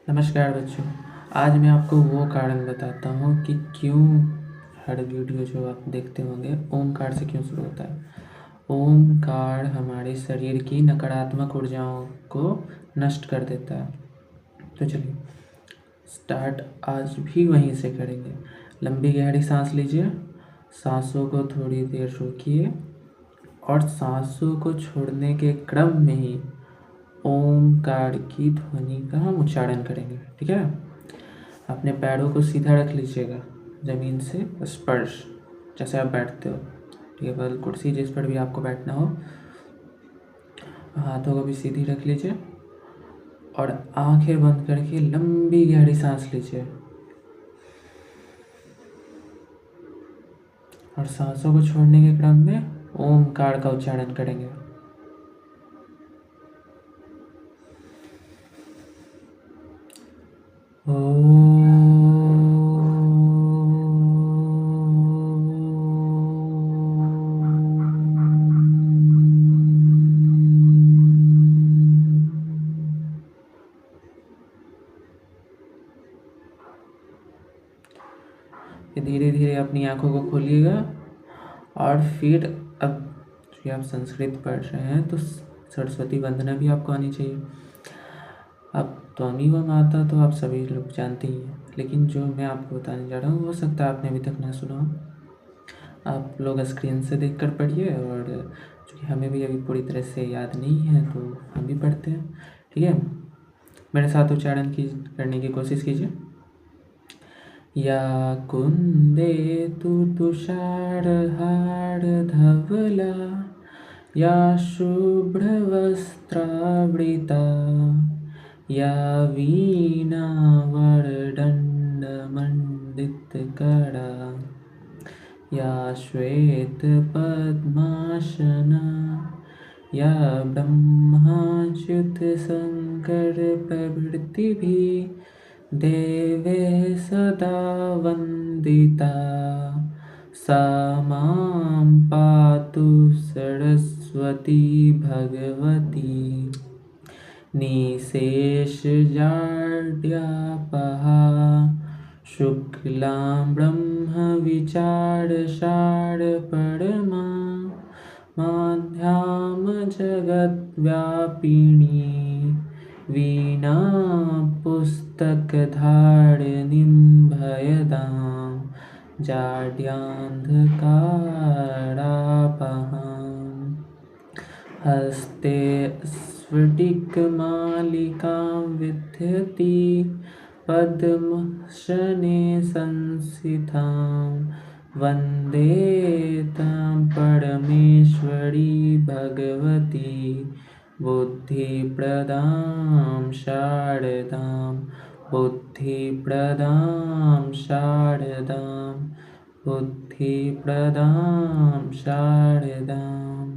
नमस्कार बच्चों। आज मैं आपको वो कारण बताता हूँ कि क्यों हर वीडियो जो आप देखते होंगे ओमकार से क्यों शुरू होता है। ओमकार हमारे शरीर की नकारात्मक ऊर्जाओं को नष्ट कर देता है। तो चलिए स्टार्ट आज भी वहीं से करेंगे। लंबी गहरी सांस लीजिए, सांसों को थोड़ी देर रोकिए और सांसों को छोड़ने के क्रम में ही ओमकार की ध्वनि का हम उच्चारण करेंगे। ठीक है, अपने पैरों को सीधा रख लीजिएगा, ज़मीन से स्पर्श, जैसे आप बैठते हो। टेबल कुर्सी जिस पर भी आपको बैठना हो, हाथों को भी सीधी रख लीजिए और आंखें बंद करके लंबी गहरी सांस लीजिए और सांसों को छोड़ने के क्रम में ओमकार का उच्चारण करेंगे। धीरे धीरे अपनी आंखों को खोलिएगा और फिर अब जो आप संस्कृत पढ़ रहे हैं तो सरस्वती वंदना भी आपको आनी चाहिए। अब त्वमी व माता तो आप सभी लोग जानते ही हैं, लेकिन जो मैं आपको बताने जा रहा हूँ हो सकता है आपने अभी तक ना सुना हो। आप लोग स्क्रीन से देख कर पढ़िए और चूँकि हमें भी अभी पूरी तरह से याद नहीं है तो हम भी पढ़ते हैं। ठीक है, मेरे साथ उच्चारण करने की कोशिश कीजिए। या कुन्देतु तुषारहार धवला या शुभ्रवस्त्रावृता या वीणावरदण्डमण्डितकरा या श्वेतपद्मासना या ब्रह्माच्युतशङ्करप्रभृतिभिः देवैः सदा वन्दिता सा मां पातु सरस्वती भगवती निशेषजाड्यापहा शुक्लां ब्रह्मविचारसारपरमा माध्यां जगद्व्यापिनी वीणा पुस्तकधारिणीं भयदां जाड्यान्धकारापहां हस्ते स्फटिकमालिकां विद्यति पद्मशने संस्थितां वन्दे तां परमेश्वरी भगवती बुद्धिप्रदां शारदां बुद्धिप्रदां शारदां बुद्धिप्रदां शारदां।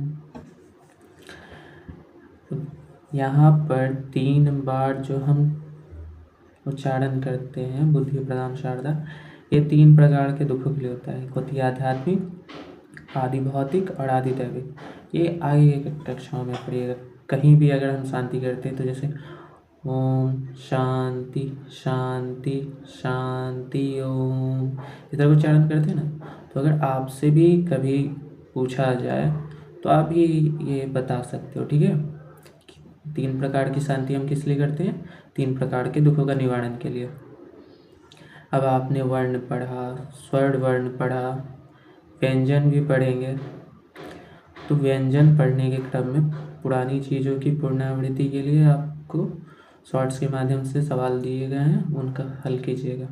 यहाँ पर 3 बार जो हम उच्चारण करते हैं बुद्धि प्रदान शारदा, ये 3 प्रकार के दुखों के लिए होता है। होती है आध्यात्मिक, आदि भौतिक और आदि दैविक। ये आगे कक्षाओं में पढ़िएगा। कहीं भी अगर हम शांति करते हैं तो जैसे ओम शांति शांति शांति ओम, इस तरह उच्चारण करते हैं ना। तो अगर आपसे भी कभी पूछा जाए तो आप ये बता सकते हो। ठीक है, 3 प्रकार की शांति हम किस लिए करते हैं? 3 प्रकार के दुखों का निवारण के लिए। अब आपने वर्ण पढ़ा, स्वर वर्ण पढ़ा, व्यंजन भी पढ़ेंगे। तो व्यंजन पढ़ने के क्रम में पुरानी चीज़ों की पुनरावृत्ति के लिए आपको शॉर्ट्स के माध्यम से सवाल दिए गए हैं, उनका हल कीजिएगा।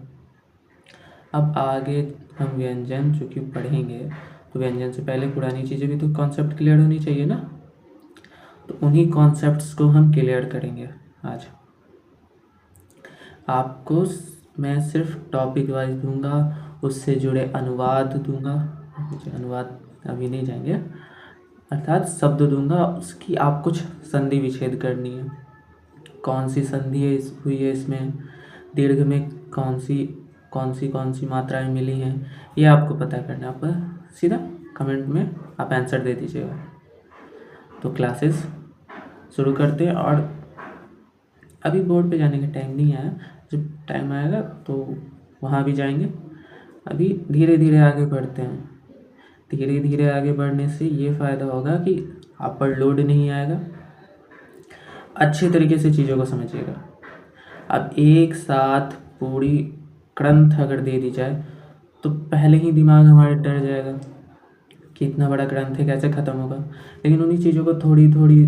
अब आगे हम व्यंजन चूँकि पढ़ेंगे तो व्यंजन से पहले पुरानी चीज़ें भी तो कॉन्सेप्ट क्लियर होनी चाहिए ना। तो उन्हीं कॉन्सेप्ट्स को हम क्लियर करेंगे आज। आपको मैं सिर्फ टॉपिक वाइज दूंगा, उससे जुड़े अनुवाद दूंगा। अनुवाद अभी नहीं जाएंगे, अर्थात शब्द दूंगा, उसकी आप कुछ संधि विच्छेद करनी है। कौन सी संधि हुई है इसमें, दीर्घ में कौन सी मात्राएं मिली हैं, ये आपको पता करना है। आप सीधा कमेंट में आप आंसर दे दीजिएगा। तो क्लासेस शुरू करते हैं और अभी बोर्ड पे जाने का टाइम नहीं आया, जब टाइम आएगा तो वहाँ भी जाएंगे। अभी धीरे धीरे आगे बढ़ते हैं। धीरे धीरे आगे बढ़ने से ये फ़ायदा होगा कि आप पर लोड नहीं आएगा, अच्छे तरीके से चीज़ों को समझिएगा। अब एक साथ पूरी ग्रंथ अगर दे दी जाए तो पहले ही दिमाग हमारे डर जाएगा कि इतना बड़ा ग्रंथ है, कैसे ख़त्म होगा। लेकिन उन्हीं चीज़ों को थोड़ी थोड़ी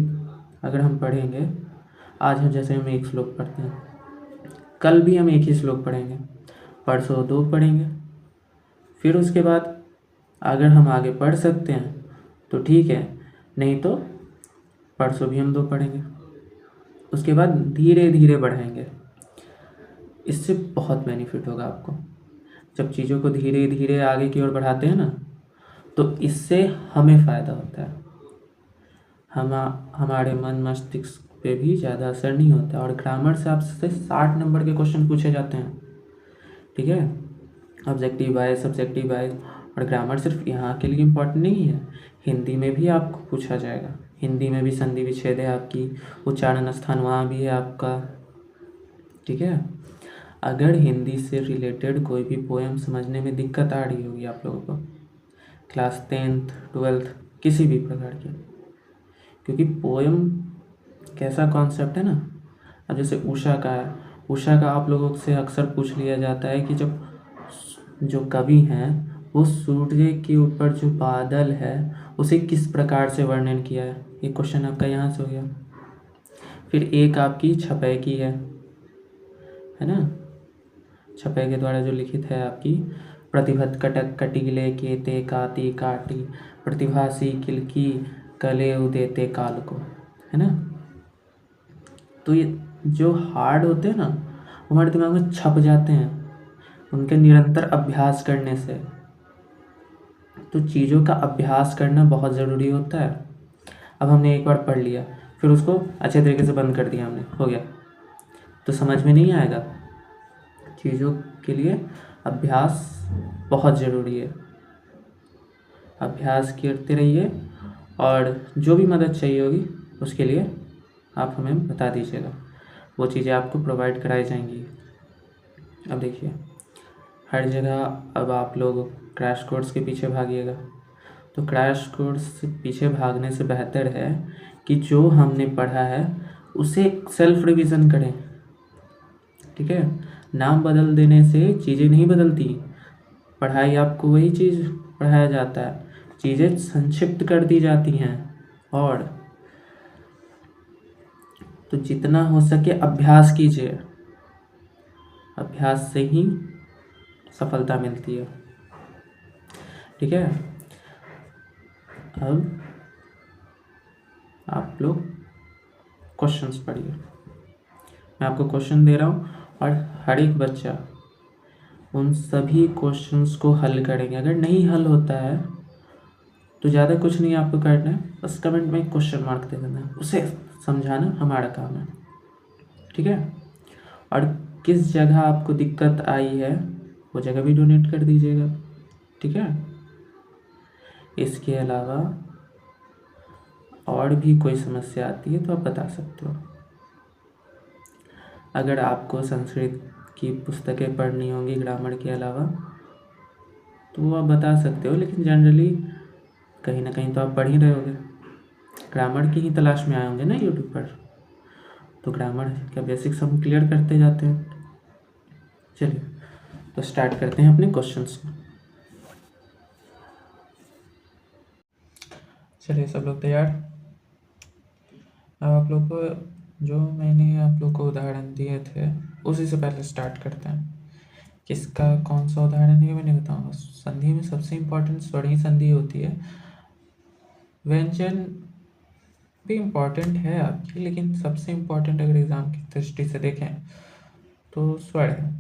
अगर हम पढ़ेंगे, आज हम जैसे हम एक श्लोक पढ़ते हैं, कल भी हम एक ही श्लोक पढ़ेंगे, परसों 2 पढ़ेंगे, फिर उसके बाद अगर हम आगे पढ़ सकते हैं तो ठीक है, नहीं तो परसों भी हम 2 पढ़ेंगे, उसके बाद धीरे धीरे बढ़ाएंगे। इससे बहुत बेनिफिट होगा आपको। जब चीज़ों को धीरे धीरे आगे की ओर बढ़ाते हैं ना, तो इससे हमें फ़ायदा होता है। हमारे मन मस्तिष्क पे भी ज़्यादा असर नहीं होता। और ग्रामर से आपसे 60 नंबर के क्वेश्चन पूछे जाते हैं, ठीक है, ऑब्जेक्टिव वाइज, सब्जेक्टिव वाइज। और ग्रामर सिर्फ यहाँ के लिए इम्पोर्टेंट नहीं है, हिंदी में भी आपको पूछा जाएगा। हिंदी में भी संधि विच्छेद है आपकी, उच्चारण स्थान वहाँ भी है आपका, ठीक है। अगर हिंदी से रिलेटेड कोई भी पोएम समझने में दिक्कत आ रही होगी आप लोगों को, क्लास 10th 12th किसी भी प्रकार की, क्योंकि पोएम कैसा कॉन्सेप्ट है ना, अब जैसे उषा का है, उषा का आप लोगों से अक्सर पूछ लिया जाता है कि जब जो कवि हैं वो सूर्य के ऊपर जो बादल है उसे किस प्रकार से वर्णन किया है, ये क्वेश्चन आपका यहाँ से हो गया। फिर एक आपकी छपै की है ना, छपै के द्वारा जो लिखित है आपकी, प्रतिभत कटक कटिले केते काती काटी, प्रतिभासी किलकी कले उदेते काल को, है ना। तो ये जो हार्ड होते हैं ना, हमारे दिमाग में छप जाते हैं उनके निरंतर अभ्यास करने से। तो चीज़ों का अभ्यास करना बहुत ज़रूरी होता है। अब हमने एक बार पढ़ लिया, फिर उसको अच्छे तरीके से बंद कर दिया हमने, हो गया, तो समझ में नहीं आएगा। चीज़ों के लिए अभ्यास बहुत ज़रूरी है। अभ्यास करते रहिए, और जो भी मदद चाहिए होगी उसके लिए आप हमें बता दीजिएगा, वो चीज़ें आपको प्रोवाइड कराई जाएंगी। अब देखिए, हर जगह अब आप लोग क्रैश कोर्स के पीछे भागिएगा, तो क्रैश कोर्स से पीछे भागने से बेहतर है कि जो हमने पढ़ा है उसे सेल्फ रिवीजन करें, ठीक है। नाम बदल देने से चीज़ें नहीं बदलती, पढ़ाई आपको वही चीज़ पढ़ाया जाता है, चीज़ें संक्षिप्त कर दी जाती हैं। और तो जितना हो सके अभ्यास कीजिए, अभ्यास से ही सफलता मिलती है, ठीक है। अब आप लोग क्वेश्चंस पढ़िए, मैं आपको क्वेश्चन दे रहा हूँ और हर एक बच्चा उन सभी क्वेश्चंस को हल करेंगे। अगर नहीं हल होता है तो ज़्यादा कुछ नहीं आपको करना है, बस कमेंट में क्वेश्चन मार्क दे देना, उसे समझाना हमारा काम है, ठीक है। और किस जगह आपको दिक्कत आई है वो जगह भी डोनेट कर दीजिएगा, ठीक है। इसके अलावा और भी कोई समस्या आती है तो आप बता सकते हो। अगर आपको संस्कृत की पुस्तकें पढ़नी होंगी ग्रामर के अलावा तो वो आप बता सकते हो, लेकिन जनरली कहीं ना कहीं तो आप पढ़ ही रहे होगे, ग्रामर की ही तलाश में आए होंगे ना यूट्यूब पर, तो ग्रामर का बेसिक्स हम क्लियर करते जाते हैं। चलिए तो स्टार्ट करते हैं अपने क्वेश्चंस को। चलिए सब लोग तैयार। अब आप लोग को जो मैंने आप लोग को उदाहरण दिए थे उसी से पहले स्टार्ट करते हैं। किसका कौन सा उदाहरण है मैंने बताऊंगा। संधि में सबसे इम्पोर्टेंट स्वर्ण संधि होती है, व्यंजन भी इम्पोर्टेंट है आपकी, लेकिन सबसे इम्पोर्टेंट अगर एग्ज़ाम की दृष्टि से देखें तो स्वर है।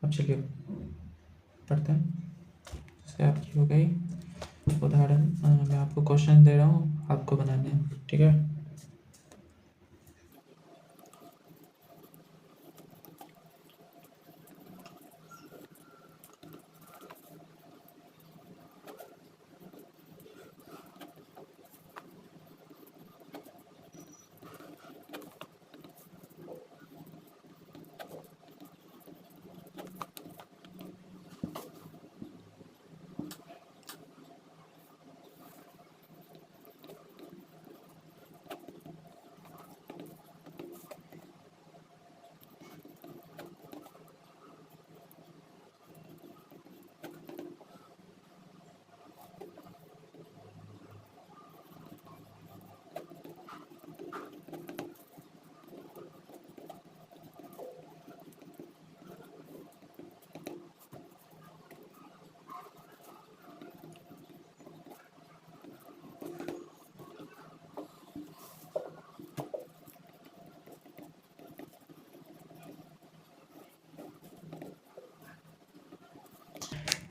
अब चलिए पढ़ते हैं। जैसे आपकी हो गई उदाहरण, मैं आपको क्वेश्चन दे रहा हूँ, आपको बनाने हैं, ठीक है।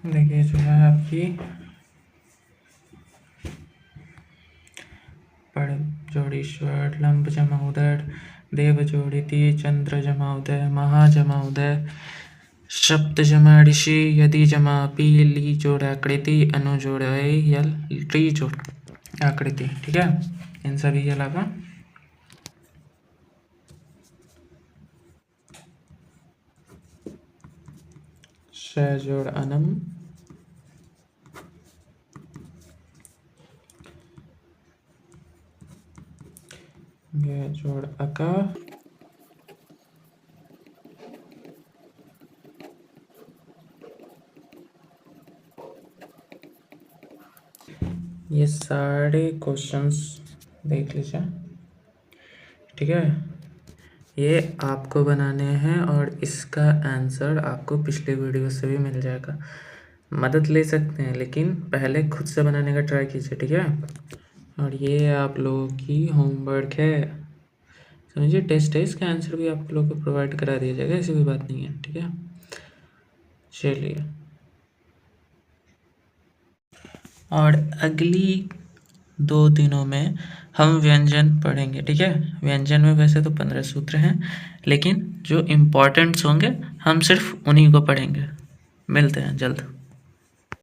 देखिए जो है आपकी पड़ जोड़ीश्वर, लंब जमा उदर, देव जोड़िति, चंद्र जमा उदय, महा जमा उदय, शब्द जमा ऋषि, यदि जमा पी, ली जोड़ आकृति, अनु जोड़ यल, टी जोड़ आकृति। ठीक है, इन सभी के अलावा श जोड़ अनम, ग जोड़ अका, ये सारे क्वेश्चंस देख लीजिए। ठीक है, ये आपको बनाने हैं और इसका आंसर आपको पिछले वीडियो से भी मिल जाएगा। मदद ले सकते हैं लेकिन पहले खुद से बनाने का ट्राई कीजिए। ठीक है, और ये आप लोगों की होमवर्क है, समझिए टेस्ट है, इसका आंसर भी आप लोगों को प्रोवाइड करा दिया जाएगा, ऐसी कोई बात नहीं है। ठीक है, चलिए, और अगली 2 दिनों में हम व्यंजन पढ़ेंगे। ठीक है, व्यंजन में वैसे तो 15 सूत्र हैं, लेकिन जो इम्पोर्टेंट्स होंगे हम सिर्फ उन्हीं को पढ़ेंगे। मिलते हैं जल्द।